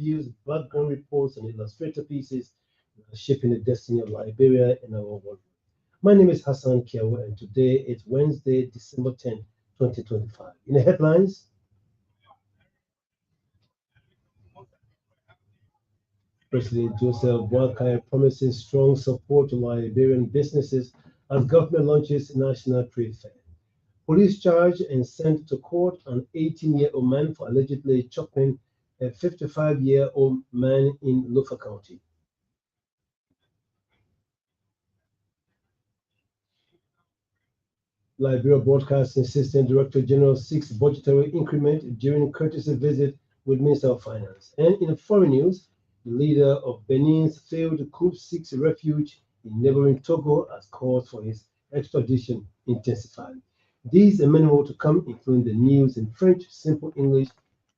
interviews, background reports, and illustrator pieces shaping the destiny of Liberia and our world. My name is Hassan Kiawa, and today it's Wednesday, December 10th, 2025. In the headlines, President Joseph Boakai promises strong support to Liberian businesses as government launches national trade fair. Police charged and sent to court an 18-year-old man for allegedly chopping a 55-year-old man in Lofa County. Liberia Broadcasting System Director General seeks budgetary increment during courtesy visit with Minister of Finance. And in foreign news, the leader of Benin's failed coup seeks refuge in neighboring Togo as calls for his extradition intensified. These and many more to come, including the news in French, simple English,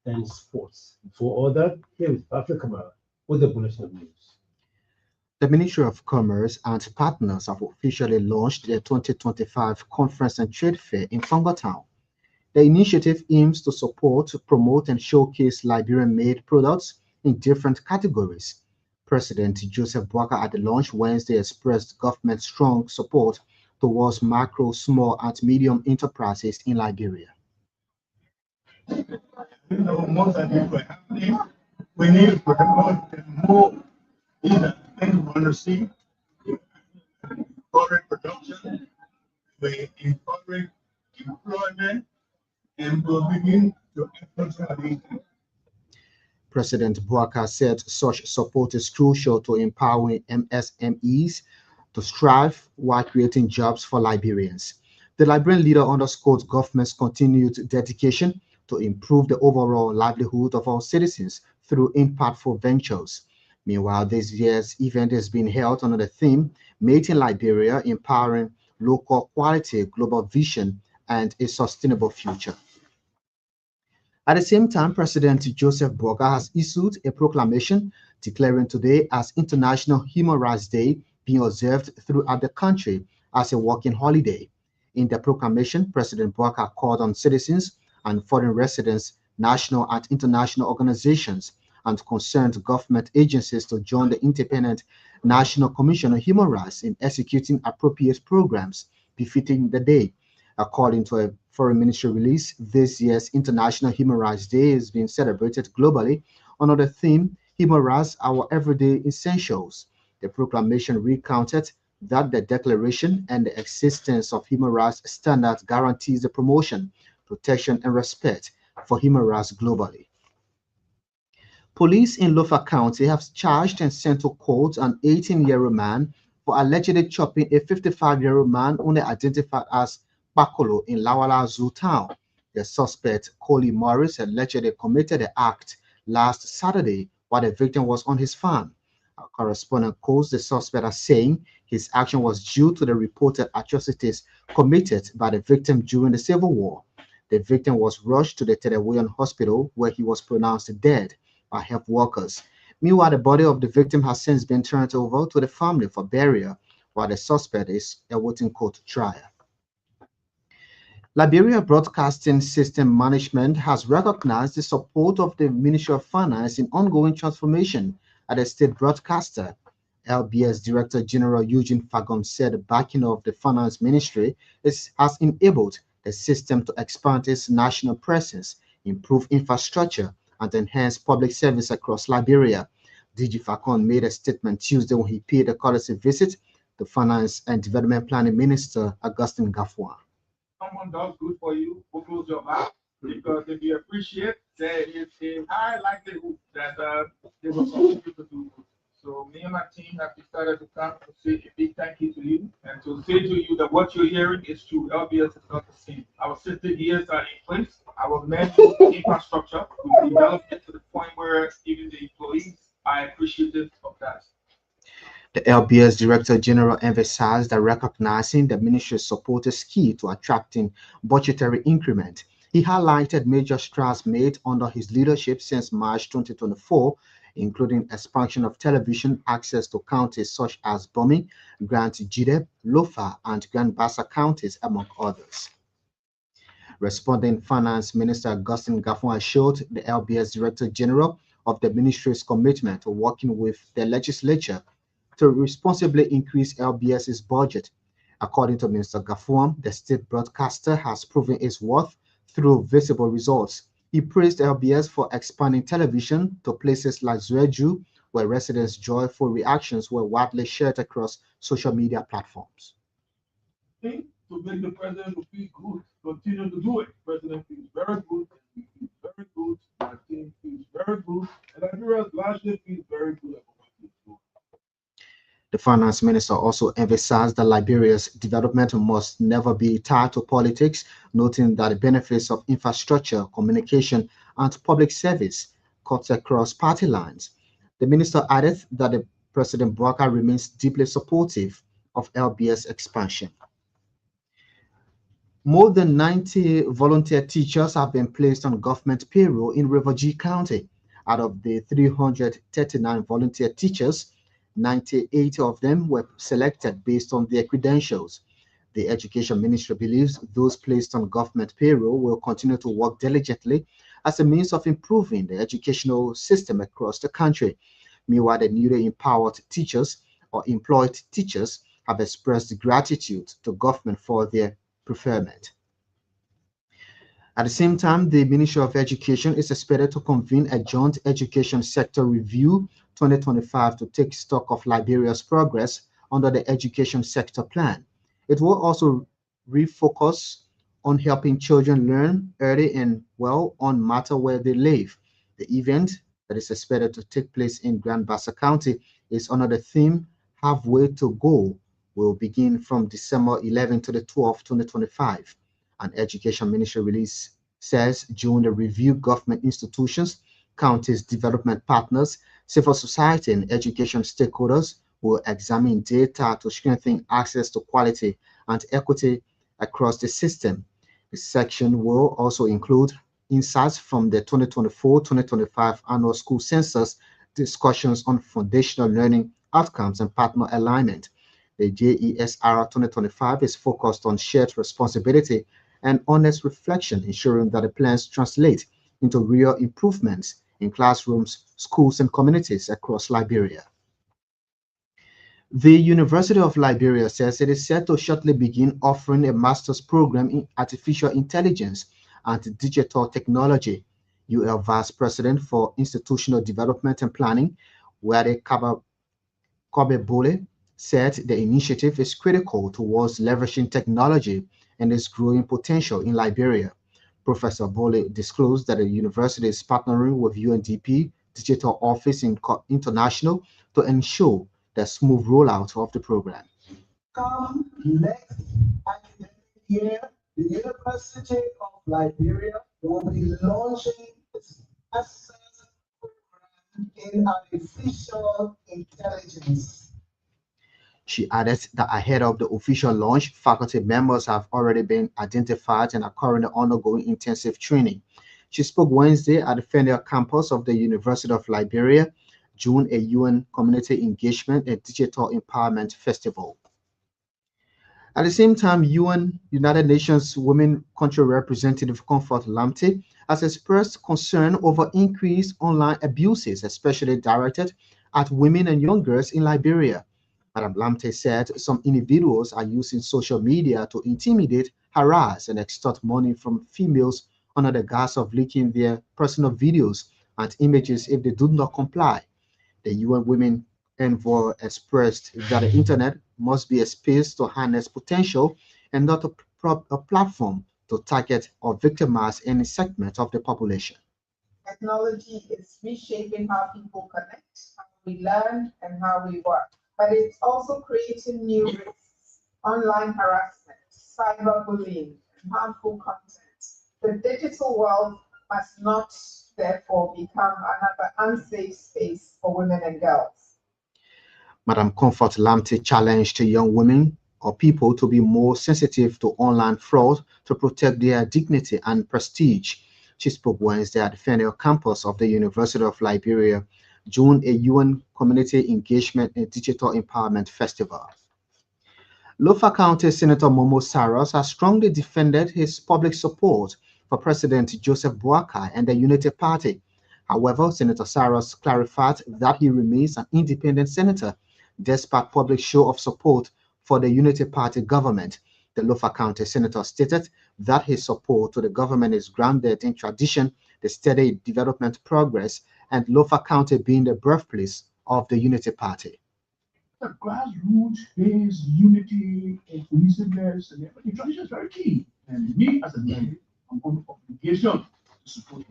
and sports. For all that, here is Patrick Kamara with the bulletin of news. The Ministry of Commerce and partners have officially launched the 2025 Conference and Trade Fair in Town. The initiative aims to support, promote, and showcase Liberian-made products in different categories. President Joseph Boakai at the launch Wednesday expressed government's strong support towards macro, small, and medium enterprises in Liberia. Most of people are happening. We need to promote more things we want to see. Encourage production, we encourage employment, and we begin to emphasize. President Boakai said such support is crucial to empowering MSMEs to strive while creating jobs for Liberians. The Liberian leader underscored government's continued dedication to improve the overall livelihood of our citizens through impactful ventures. Meanwhile, this year's event is being held under the theme, Made in Liberia, Empowering Local Quality, Global Vision, and a Sustainable Future. At the same time, President Joseph Boakai has issued a proclamation declaring today as International Human Rights Day being observed throughout the country as a working holiday. In the proclamation, President Boakai called on citizens and foreign residents, national and international organizations, and concerned government agencies to join the Independent National Commission on Human Rights in executing appropriate programs befitting the day. According to a Foreign Ministry release, this year's International Human Rights Day is being celebrated globally under the theme, Human Rights, Our Everyday Essentials. The proclamation recounted that the declaration and the existence of human rights standards guarantees the promotion, protection, and respect for human rights globally. Police in Lofa County have charged and sent to court an 18-year-old man for allegedly chopping a 55-year-old man only identified as Bakolo in Lawala Zoo town. The suspect, Coley Morris, allegedly committed the act last Saturday while the victim was on his farm. Our correspondent quotes the suspect as saying his action was due to the reported atrocities committed by the victim during the Civil War. The victim was rushed to the Tedewoyan Hospital where he was pronounced dead by health workers. Meanwhile, the body of the victim has since been turned over to the family for burial, while the suspect is awaiting court trial. Liberia Broadcasting System Management has recognized the support of the Ministry of Finance in ongoing transformation at the state broadcaster. LBS Director General Eugene Fagon said the backing of the Finance Ministry has enabled the system to expand its national presence, improve infrastructure, and enhance public service across Liberia. DG Fagon made a statement Tuesday when he paid a courtesy visit to Finance and Development Planning Minister Augustine Gafwa. Someone does good for you, opens your mouth, because if you appreciate, there is a high likelihood that they will continue to do good. So me and my team have decided to come to say a big thank you to you and to say to you that what you're hearing is true. LBS is not the same. Our system years are in place. Our manual infrastructure will develop it to the point where even the employees are appreciative of that. The LBS Director General emphasized that recognizing the ministry's support is key to attracting budgetary increment. He highlighted major strides made under his leadership since March 2024, including expansion of television access to counties such as Bomi, Grand Jide, Lofa, and Grand Bassa counties, among others. Responding, Finance Minister Augustine Gafwa assured the LBS Director General of the ministry's commitment to working with the legislature to responsibly increase LBS's budget. According to Minister Gafuam, the state broadcaster has proven its worth through visible results. He praised LBS for expanding television to places like Zueju, where residents' joyful reactions were widely shared across social media platforms. To make the president feel good, continue to do it. President feels very good, he feels very good, my team feels very good, and Nigeria largely feels very good about what he's doing. The finance minister also emphasized that Liberia's development must never be tied to politics, noting that the benefits of infrastructure, communication, and public service cuts across party lines. The minister added that the President Buhari remains deeply supportive of LBS expansion. More than 90 volunteer teachers have been placed on government payroll in River County. Out of the 339 volunteer teachers, 98 of them were selected based on their credentials. The Education Ministry believes those placed on government payroll will continue to work diligently as a means of improving the educational system across the country. Meanwhile, the newly empowered teachers or employed teachers have expressed gratitude to government for their preferment. At the same time, the Ministry of Education is expected to convene a joint education sector review 2025 to take stock of Liberia's progress under the education sector plan. It will also refocus on helping children learn early and well on matter where they live. The event that is expected to take place in Grand Bassa County is under the theme Halfway to Go, will begin from December 11 to the 12th, 2025. An Education Ministry release says during the review, government institutions, counties, development partners, civil society, and education stakeholders will examine data to strengthen access to quality and equity across the system. The section will also include insights from the 2024-2025 annual school census, discussions on foundational learning outcomes, and partner alignment. The JESR 2025 is focused on shared responsibility and honest reflection, ensuring that the plans translate into real improvements in classrooms, schools, and communities across Liberia. The University of Liberia says it is set to shortly begin offering a master's program in artificial intelligence and digital technology. UL Vice President for Institutional Development and Planning, Wade Kobe-Bole, said the initiative is critical towards leveraging technology and its growing potential in Liberia. Professor Bole disclosed that the university is partnering with UNDP Digital Office International to ensure the smooth rollout of the program. Come next academic year, the University of Liberia will be launching its master's program in artificial intelligence. She added that ahead of the official launch, faculty members have already been identified and are currently undergoing intensive training. She spoke Wednesday at the Fenner campus of the University of Liberia during a UN Community Engagement and Digital Empowerment Festival. At the same time, United Nations Women Country Representative Comfort Lamte has expressed concern over increased online abuses, especially directed at women and young girls in Liberia. Madam Lamte said some individuals are using social media to intimidate, harass, and extort money from females under the guise of leaking their personal videos and images if they do not comply. The UN Women Envoy expressed that the internet must be a space to harness potential and not a platform to target or victimize any segment of the population. Technology is reshaping how people connect, how we learn, and how we work. But it's also creating new risks: online harassment, cyberbullying, and harmful content. The digital world must not, therefore, become another unsafe space for women and girls. Madam Comfort Lamte challenged young women or people to be more sensitive to online fraud to protect their dignity and prestige. She spoke Wednesday at the Fenner campus of the University of Liberia during a UN Community Engagement and Digital Empowerment Festival. Lofa County Senator Momo Saros has strongly defended his public support for President Joseph Boakai and the Unity Party. However, Senator Saros clarified that he remains an independent senator despite public show of support for the Unity Party government. The Lofa County senator stated that his support to the government is grounded in tradition, the steady development progress, and Lofa County being the birthplace of the Unity Party. The grassroots is unity and cohesiveness, and the tradition is very key. And me as a man, I'm on obligation to support it.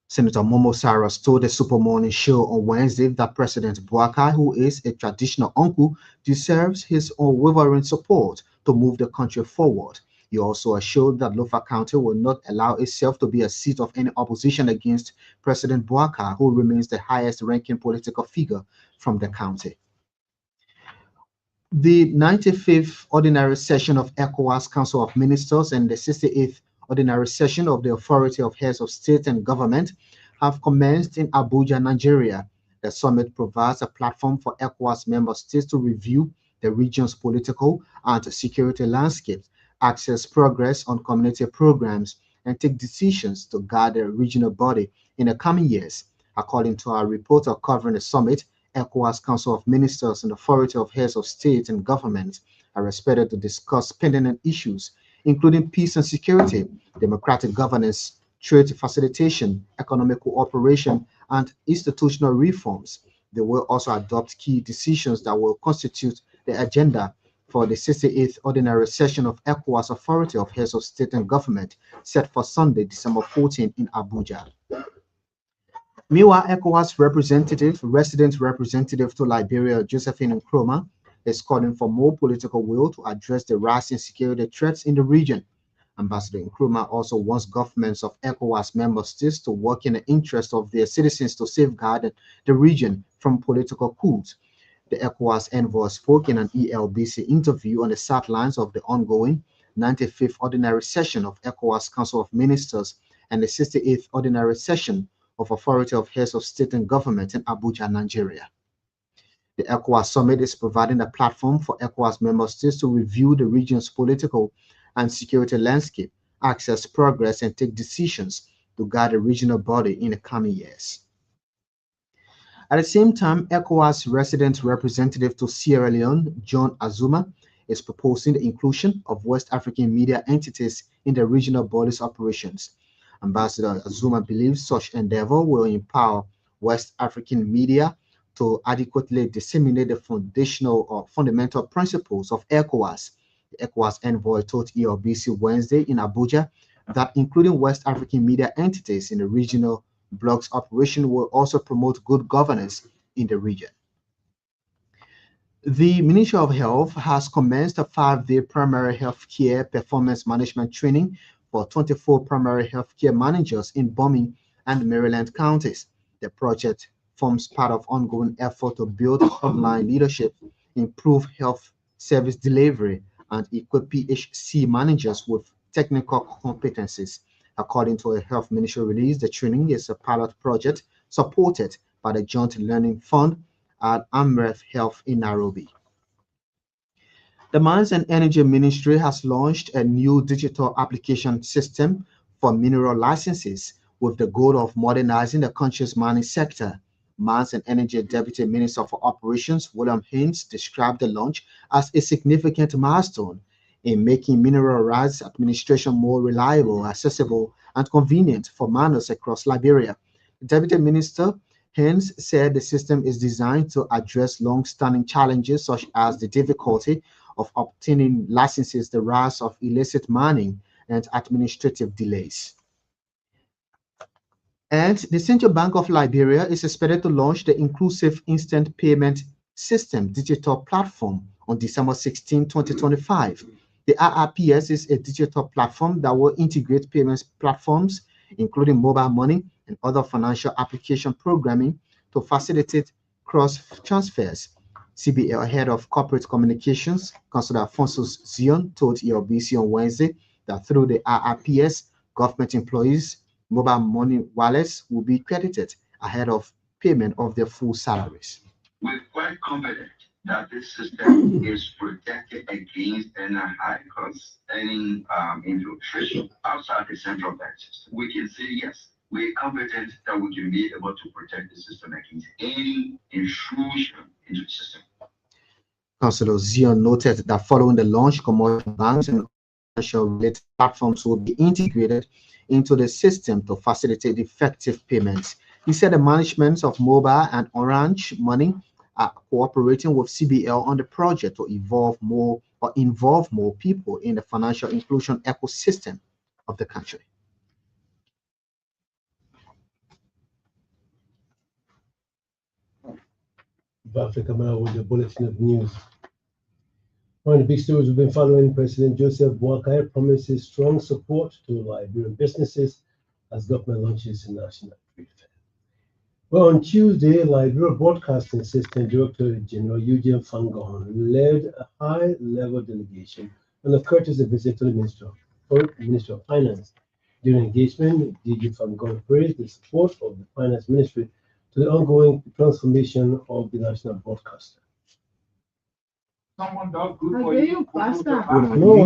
Senator Momo Saros told the Super Morning Show on Wednesday that President Buakai, who is a traditional uncle, deserves his unwavering support to move the country forward. He also assured that Lofa County will not allow itself to be a seat of any opposition against President Buakai, who remains the highest-ranking political figure from the county. The 95th Ordinary Session of ECOWAS Council of Ministers and the 68th Ordinary Session of the Authority of Heads of State and Government have commenced in Abuja, Nigeria. The summit provides a platform for ECOWAS member states to review the region's political and security landscape, access progress on community programs, and take decisions to guide the regional body in the coming years. According to our reporter covering the summit, ECOWAS Council of Ministers and Authority of Heads of State and Government are expected to discuss pending issues, including peace and security, democratic governance, trade facilitation, economic cooperation, and institutional reforms. They will also adopt key decisions that will constitute the agenda for the 68th Ordinary Session of ECOWAS Authority of Heads of State and Government, set for Sunday, December 14 in Abuja. Meanwhile, ECOWAS resident representative to Liberia, Josephine Nkrumah, is calling for more political will to address the rising security threats in the region. Ambassador Nkrumah also wants governments of ECOWAS member states to work in the interest of their citizens to safeguard the region from political coups. The ECOWAS envoy spoke in an ELBC interview on the sidelines of the ongoing 95th Ordinary Session of ECOWAS Council of Ministers and the 68th Ordinary Session of Authority of Heads of State and Government in Abuja, Nigeria. The ECOWAS Summit is providing a platform for ECOWAS member states to review the region's political and security landscape, access progress, and take decisions to guide the regional body in the coming years. At the same time, ECOWAS resident representative to Sierra Leone, John Azuma, is proposing the inclusion of West African media entities in the regional body's operations. Ambassador Azuma believes such endeavor will empower West African media to adequately disseminate the foundational or fundamental principles of ECOWAS. The ECOWAS envoy told ELBC Wednesday in Abuja that including West African media entities in the regional bloc's operation will also promote good governance in the region. The Ministry of Health has commenced a 5-day primary health care performance management training for 24 primary health care managers in Birmingham and Maryland counties. The project forms part of ongoing effort to build frontline leadership, improve health service delivery, and equip PHC managers with technical competencies. According to a Health Ministry release, the training is a pilot project supported by the Joint Learning Fund at Amref Health in Nairobi. The Mines and Energy Ministry has launched a new digital application system for mineral licenses with the goal of modernizing the country's mining sector. Mines and Energy Deputy Minister for Operations, William Haynes, described the launch as a significant milestone in making mineral rights administration more reliable, accessible, and convenient for miners across Liberia. Deputy Minister Haynes said the system is designed to address long-standing challenges such as the difficulty of obtaining licenses, the rise of illicit mining, and administrative delays. And the Central Bank of Liberia is expected to launch the Inclusive Instant Payment System digital platform on December 16, 2025. The IRPS is a digital platform that will integrate payments platforms, including mobile money and other financial application programming, to facilitate cross transfers. CBL Head of Corporate Communications, Councillor Alfonso Zion, told ELBC on Wednesday that through the IRPS, government employees' mobile money wallets will be credited ahead of payment of their full salaries. We're quite confident that this system is protected against any high cost, any infiltration outside the central bank system. We can say yes, we're confident that we can be able to protect the system against any intrusion into the system. Councillor Zion noted that following the launch, commercial banks and financial related platforms will be integrated into the system to facilitate effective payments. He said the management of mobile and Orange Money are cooperating with CBL on the project to involve more people in the financial inclusion ecosystem of the country. Africa now with the bulletin of news. One of the big stories we've been following, President Joseph Boakai promises strong support to Liberian businesses as government launches a national trade fair. Well, on Tuesday, Liberia Broadcasting Assistant Director General Eugene Fangon led a high-level delegation on a courtesy visit to the Minister of Finance. During engagement, DG Fangon praised the support of the Finance Ministry to the ongoing transformation of the national broadcaster. Someone does good for you. No,